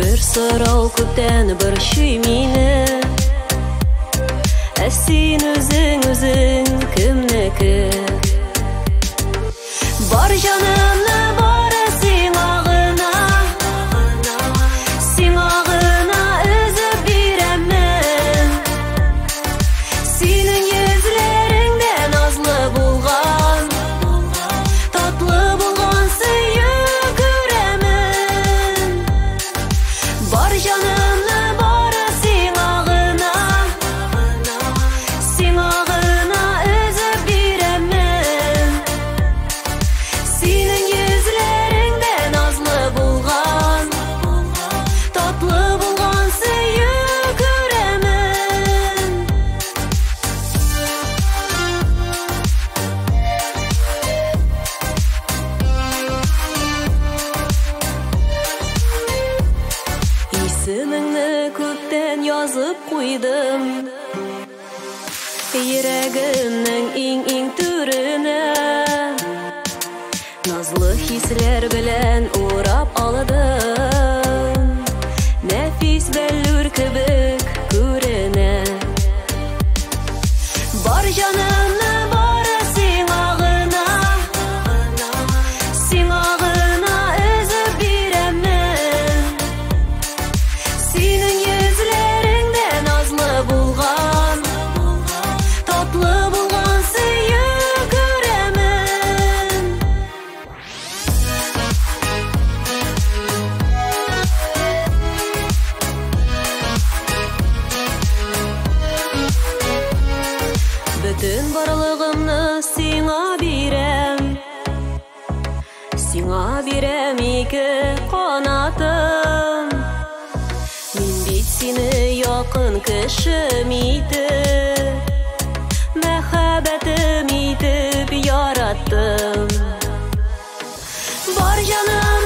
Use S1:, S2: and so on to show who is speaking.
S1: Bir sorau көптен борчый мине. Син үзең кемнеке? Бар җанымны бары сиңа гына, сиңа гына өзеп бирәмен. Синең йөзләреңдә назлы булган, татлы булган сөйү күрәмен. Бар җанымны бары сиңа гына, сиңа гына өзеп бирәмен. Синең йөзләреңдә назлы булган, татлы булган сөйү күрәмен. Исемеңне күптән язып куйдым, йөрәгемнең иң түренә. Назлы хисләр белән урап алдым, нәфис бәллүр кебек күренә. Бар җанымны бары сиңа гына, сиңа гына өзеп бирәмен. Синең йөзләреңдә назлы булган, татлы булган сөйү күрәмен. Бөтен барлыгымны сиңа бирәм, сиңа бирәм ике канатым. Мин бит сине якын кешем итеп, мәхәббәтем итеп яраттым. Бар җаным